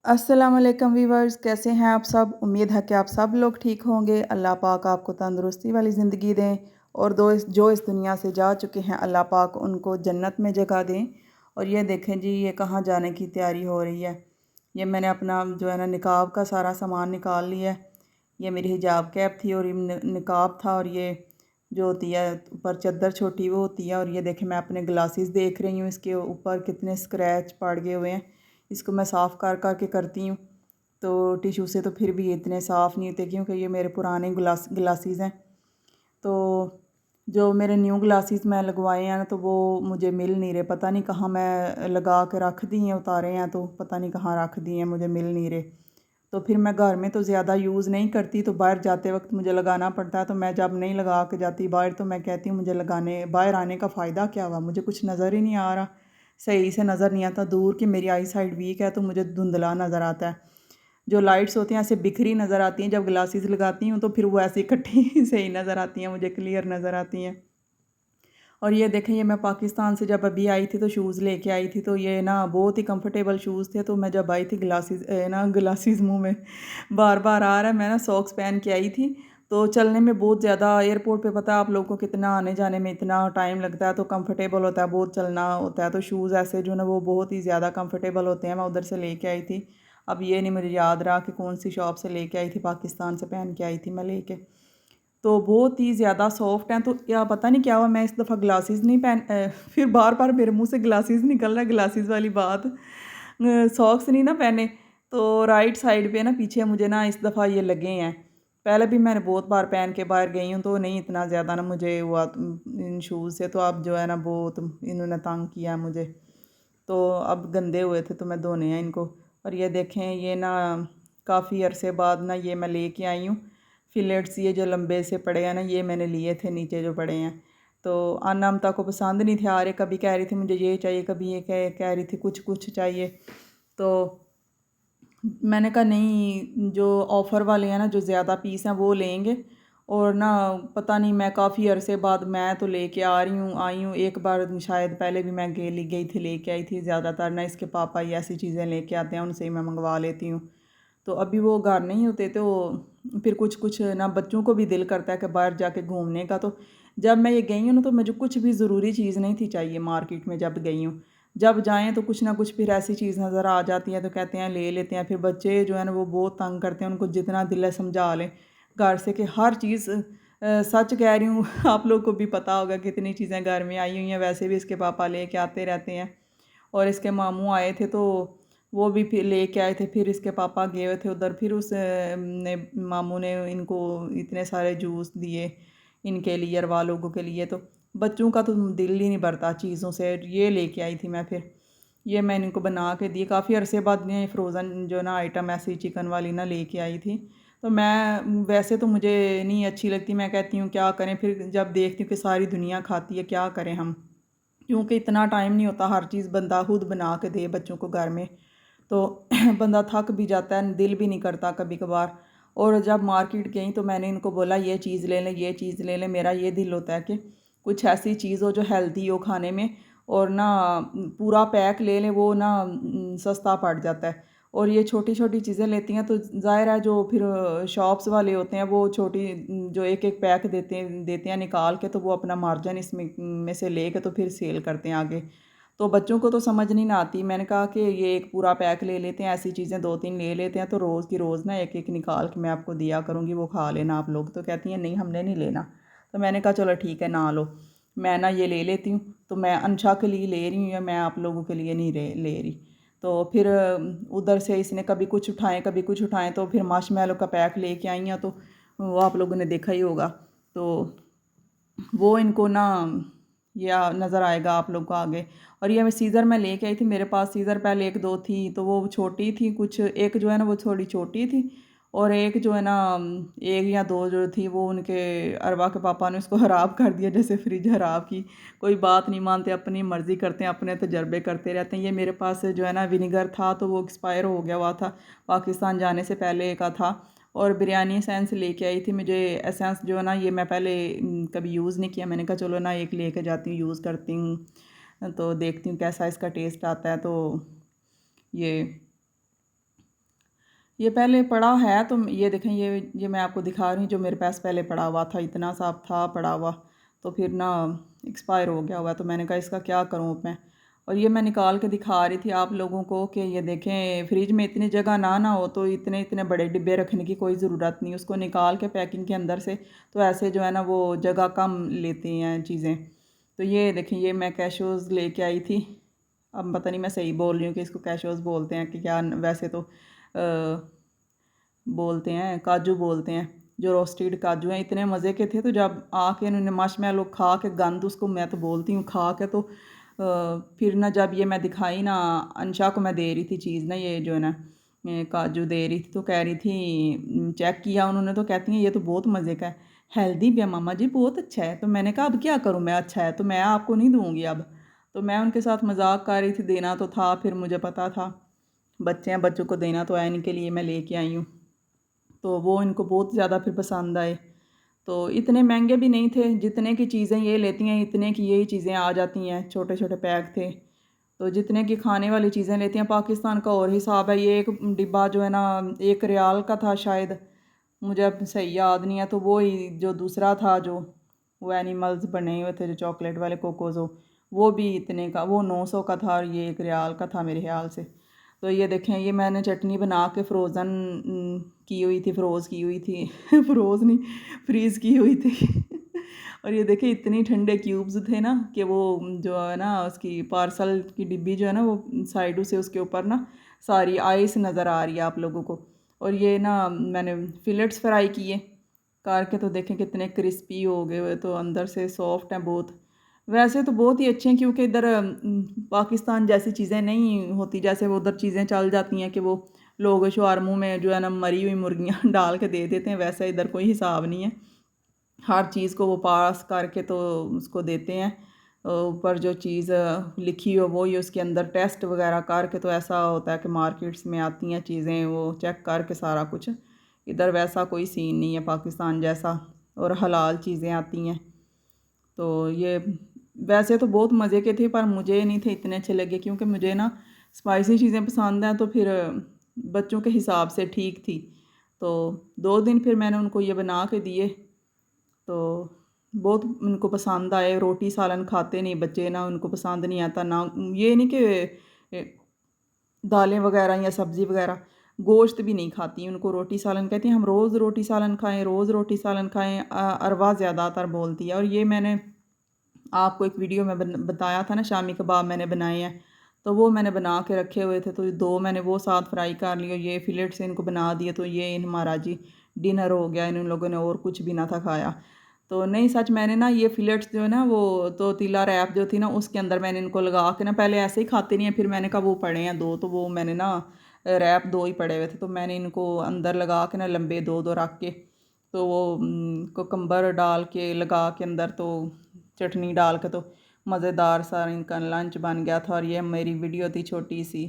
अस्सलाम वालेकुम वीवर्स, कैसे हैं आप सब। उम्मीद है कि आप सब लोग ठीक होंगे। अल्लाह पाक आपको तंदुरुस्ती वाली ज़िंदगी दें और जो इस दुनिया से जा चुके हैं अल्लाह पाक उनको जन्नत में जगह दें। और ये देखें जी, ये कहाँ जाने की तैयारी हो रही है। ये मैंने अपना जो है ना निकाब का सारा सामान निकाल लिया है। ये मेरी हिजाब कैप थी और ये निकाब था, और ये जो होती है ऊपर चद्दर छोटी वो होती है। और ये देखें, मैं अपने ग्लासेस देख रही हूँ, इसके ऊपर कितने स्क्रैच पड़ गए हुए हैं। इसको मैं साफ़ कर कर के करती हूँ, तो टिशू से तो फिर भी इतने साफ़ नहीं होते, क्योंकि ये मेरे पुराने ग्लासेस हैं। तो जो मेरे न्यू ग्लासेस मैं लगवाए हैं ना, तो वो मुझे मिल नहीं रहे। पता नहीं कहाँ मैं लगा के रख दी हैं, उतारे हैं तो पता नहीं कहाँ रख दिए हैं, मुझे मिल नहीं रहे। तो फिर मैं घर में तो ज़्यादा यूज़ नहीं करती, तो बाहर जाते वक्त मुझे लगाना पड़ता है। तो मैं जब नहीं लगा के जाती बाहर, तो मैं कहती हूँ मुझे लगाने बाहर आने का फ़ायदा क्या हुआ, मुझे कुछ नज़र ही नहीं आ रहा, सही से नज़र नहीं आता। दूर की मेरी आई साइड वीक है, तो मुझे धुंधला नज़र आता है। जो लाइट्स होती हैं ऐसे बिखरी नज़र आती हैं, जब ग्लासेस लगाती हूँ तो फिर वो ऐसे इकट्ठी सही नज़र आती हैं, मुझे क्लियर नज़र आती हैं। और ये देखें, ये मैं पाकिस्तान से जब अभी आई थी तो शूज़ लेके आई थी, तो ये ना बहुत ही कंफर्टेबल शूज़ थे। तो मैं जब आई थी ग्लासेस मुंह में बार बार आ रहा है, मैं ना सॉक्स पहन के आई थी। तो चलने में बहुत ज़्यादा, एयरपोर्ट पे पता है आप लोगों को कितना आने जाने में इतना टाइम लगता है, तो कंफर्टेबल होता है, बहुत चलना होता है। तो शूज़ ऐसे जो ना वो बहुत ही ज़्यादा कंफर्टेबल होते हैं। मैं उधर से लेके आई थी। अब ये नहीं मुझे याद रहा कि कौन सी शॉप से लेके आई थी, पाकिस्तान से पहन के आई थी मैं लेके। तो बहुत ही ज़्यादा सॉफ्ट हैं। तो क्या पता नहीं क्या हुआ, मैं इस दफ़ा ग्लासेस नहीं फिर बार बार मेरे मुंह से ग्लासेस निकल रहा है, ग्लासेस वाली बात। सॉक्स नहीं ना पहने, तो राइट साइड पे ना पीछे मुझे ना इस दफ़ा ये लगे हैं। पहले भी मैंने बहुत बार पहन के बाहर गई हूँ, तो नहीं इतना ज़्यादा ना मुझे हुआ इन शूज़ से। तो अब जो है ना बहुत इन्होंने तंग किया मुझे, तो अब गंदे हुए थे तो मैं धोने हैं इनको। और ये देखें, ये ना काफ़ी अरसे बाद ना ये मैं लेके आई हूँ फिलेट्स। ये जो लंबे से पड़े हैं ना, ये मैंने लिए थे नीचे जो पड़े हैं। तो अनमता को पसंद नहीं थे आ रहे, कभी कह रही थी मुझे ये चाहिए, कभी ये कह रही थी कुछ कुछ चाहिए। तो मैंने कहा नहीं, जो ऑफ़र वाले हैं ना, जो ज़्यादा पीस हैं वो लेंगे। और ना पता नहीं, मैं काफ़ी अरसे बाद मैं तो लेके आ रही हूँ आई हूँ। एक बार शायद पहले भी मैं गई थी लेके आई थी। ज़्यादातर ना इसके पापा ही ऐसी चीज़ें लेके आते हैं, उनसे ही मैं मंगवा लेती हूँ। तो अभी वो घर नहीं होते, तो फिर कुछ कुछ ना बच्चों को भी दिल करता है कि बाहर जाके घूमने का। तो जब मैं ये गई हूँ ना, तो मुझे कुछ भी ज़रूरी चीज़ नहीं थी चाहिए मार्केट में जब गई हूँ। जब जाएँ तो कुछ ना कुछ फिर ऐसी चीज़ नज़र आ जाती है, तो कहते हैं ले लेते हैं। फिर बच्चे जो है ना वो बहुत तंग करते हैं, उनको जितना दिल है समझा लें घर से कि हर चीज़ सच कह रही हूँ आप लोग को भी पता होगा कितनी चीज़ें घर में आई हुई हैं। वैसे भी इसके पापा लेके आते रहते हैं, और इसके मामू आए थे तो वो भी फिर लेके आए थे। फिर इसके पापा गए हुए थे उधर, फिर उस ने मामू ने इनको इतने सारे जूस दिए इनके लिए और वालों के लिए। तो बच्चों का तो दिल ही नहीं भरता चीज़ों से। ये लेके आई थी मैं, फिर ये मैंने इनको बना के दिए। काफ़ी अरसे बाद ने फ्रोज़न जो ना आइटम ऐसी चिकन वाली ना लेके आई थी। तो मैं वैसे तो मुझे नहीं अच्छी लगती, मैं कहती हूँ क्या करें, फिर जब देखती हूँ कि सारी दुनिया खाती है क्या करें हम, क्योंकि इतना टाइम नहीं होता हर चीज़ बंदा खुद बना के दे बच्चों को घर में। तो बंदा थक भी जाता है, दिल भी नहीं करता कभी कभार। और जब मार्केट गई तो मैंने इनको बोला ये चीज़ ले लें, ये चीज़ ले लें। मेरा ये दिल होता है कि कुछ ऐसी चीज़ हो जो हेल्दी हो खाने में, और ना पूरा पैक ले लें, वो ना सस्ता पड़ जाता है। और ये छोटी छोटी चीज़ें लेती हैं, तो ज़ाहिर है जो फिर शॉप्स वाले होते हैं वो छोटी जो एक एक पैक देते हैं निकाल के, तो वो अपना मार्जिन इसमें में से ले के तो फिर सेल करते हैं आगे। तो बच्चों को तो समझ नहीं ना आती। मैंने कहा कि ये एक पूरा पैक ले लेते हैं, ऐसी चीज़ें दो तीन ले लेते हैं, तो रोज़ की रोज़ ना एक एक निकाल के मैं आपको दिया करूँगी, वो खा लेना आप लोग। तो कहती हैं नहीं हमने नहीं लेना। तो मैंने कहा चलो ठीक है ना लो, मैं ना ये ले लेती हूँ। तो मैं अंशा के लिए ले रही हूँ, या मैं आप लोगों के लिए नहीं ले रही। तो फिर उधर से इसने कभी कुछ उठाएँ कभी कुछ उठाएँ, तो फिर मार्शमैलो का पैक लेके आई हैं। तो वो आप लोगों ने देखा ही होगा। तो वो इनको ना या नज़र आएगा आप लोग को आगे। और ये मैं सीज़र मैं लेके आई थी, मेरे पास सीज़र पहले एक दो थी, तो वो छोटी थी कुछ, एक जो है ना वो थोड़ी छोटी थी, और एक जो है ना एक या दो जो थी वो उनके अरवा के पापा ने उसको ख़राब कर दिया, जैसे फ्रिज ख़राब की। कोई बात नहीं मानते, अपनी मर्ज़ी करते हैं, अपने तजर्बे करते रहते हैं। ये मेरे पास जो है ना विनीगर था, तो वो एक्सपायर हो गया हुआ था, पाकिस्तान जाने से पहले का था। और बिरयानी एसेंस लेके आई थी। मुझे एसेंस जो है ना ये मैं पहले कभी यूज़ नहीं किया, मैंने कहा चलो ना एक लेके जाती हूँ, यूज़ करती हूँ, तो देखती हूँ कैसा इसका टेस्ट आता है। तो ये ये पहले पड़ा है तो ये देखें, ये मैं आपको दिखा रही हूँ जो मेरे पास पहले पड़ा हुआ था, इतना सा था पड़ा हुआ, तो फिर ना एक्सपायर हो गया हुआ, तो मैंने कहा इसका क्या करूँ अब मैं। और ये मैं निकाल के दिखा रही थी आप लोगों को कि ये देखें, फ्रिज में इतनी जगह ना हो तो इतने इतने बड़े डिब्बे रखने की कोई ज़रूरत नहीं, उसको निकाल के पैकिंग के अंदर से तो ऐसे जो है ना वो जगह कम लेती हैं चीज़ें। तो ये देखें, ये मैं कैशोज़ लेके आई थी। अब पता नहीं मैं सही बोल रही हूँ कि इसको कैशोज़ बोलते हैं कि क्या, वैसे तो बोलते हैं काजू बोलते हैं, जो रोस्टेड काजू हैं, इतने मज़े के थे। तो जब आके इन्होंने मार्शमेलो खा के गंद, उसको मैं तो बोलती हूँ खा के, तो फिर ना जब ये मैं दिखाई ना अंशा को, मैं दे रही थी चीज़ ना, ये जो है ना काजू दे रही थी, तो कह रही थी, चेक किया उन्होंने तो कहती हैं ये तो बहुत मज़े का है, हेल्दी भी है मामा जी, बहुत अच्छा है। तो मैंने कहा अब क्या करूँ मैं, अच्छा है तो मैं आपको नहीं दूँगी अब। तो मैं उनके साथ मजाक कर रही थी, देना तो था, फिर मुझे पता था बच्चे हैं, बच्चों को देना तो है, इनके लिए मैं लेके आई हूँ। तो वो इनको बहुत ज़्यादा फिर पसंद आए। तो इतने महंगे भी नहीं थे, जितने की चीज़ें ये लेती हैं इतने की यही चीज़ें आ जाती हैं, छोटे छोटे पैक थे। तो जितने की खाने वाली चीज़ें लेती हैं, पाकिस्तान का और हिसाब है। ये एक डिब्बा जो है ना 1 रियाल का था शायद, मुझे अब सही याद नहीं है। तो वो ही जो दूसरा था, जो वो एनिमल्स बने हुए थे जो चॉकलेट वाले कोकोज़ो, वो भी इतने का, वो 900 का था और ये 1 रियाल का था मेरे ख्याल से। तो ये देखें, ये मैंने चटनी बना के फ्रोज़न की हुई थी, फ्रोज़ की हुई थी फ्रोज़ नहीं, फ्रीज़ की हुई थी और ये देखिए इतनी ठंडे क्यूब्स थे ना कि वो जो है ना उसकी पार्सल की डिब्बी जो है ना, वो साइडों से उसके ऊपर ना सारी आइस नज़र आ रही है आप लोगों को। और ये ना मैंने फिलेट्स फ्राई किए करके, तो देखें कितने क्रिस्पी हो गए हुए, तो अंदर से सॉफ्ट हैं बहुत। वैसे तो बहुत ही अच्छे हैं, क्योंकि इधर पाकिस्तान जैसी चीज़ें नहीं होती, जैसे वो उधर चीज़ें चल जाती हैं कि वो लोग शवारमों में जो है ना मरी हुई मुर्गियाँ डाल के दे देते हैं, वैसा इधर कोई हिसाब नहीं है। हर चीज़ को वो पास करके तो उसको देते हैं, ऊपर जो चीज़ लिखी हो वो ही उसके अंदर टेस्ट वगैरह करके, तो ऐसा होता है कि मार्केट्स में आती हैं चीज़ें वो चेक करके सारा कुछ। इधर वैसा कोई सीन नहीं है पाकिस्तान जैसा, और हलाल चीज़ें आती हैं। तो ये वैसे तो बहुत मज़े के थे, पर मुझे नहीं थे इतने अच्छे लगे, क्योंकि मुझे ना स्पाइसी चीज़ें पसंद हैं, तो फिर बच्चों के हिसाब से ठीक थी। तो 2 दिन फिर मैंने उनको ये बना के दिए, तो बहुत उनको पसंद आए। रोटी सालन खाते नहीं बच्चे ना, उनको पसंद नहीं आता ना, ये नहीं कि दालें वगैरह या सब्ज़ी वगैरह, गोश्त भी नहीं खाती, उनको रोटी सालन कहती हैं, हम रोज़ रोटी सालन खाएं, रोज़ रोटी सालन खाएं, अरवा ज़्यादातर बोलती है। और ये मैंने आपको एक वीडियो में बताया था ना, शामी कबाब मैंने बनाए हैं, तो वो मैंने बना के रखे हुए थे, तो 2 मैंने वो साथ फ्राई कर लिए, ये फिलेट से इनको बना दिए, तो ये हमारा जी डिनर हो गया, इन लोगों ने और कुछ भी ना था खाया। तो नहीं, सच मैंने ना ये फिलेट्स जो है ना, वो तो तीला रैप जो थी ना उसके अंदर मैंने इनको लगा के ना, पहले ऐसे ही खाते नहीं है, फिर मैंने कहा वो पड़े हैं 2, तो वो मैंने ना रैप 2 ही पड़े हुए थे, तो मैंने इनको अंदर लगा के ना लंबे 2-2 रख के, तो वो कुकम्बर डाल के लगा के अंदर, तो चटनी डाल के, तो मज़ेदार सा इनका लंच बन गया था। और ये मेरी वीडियो थी छोटी सी।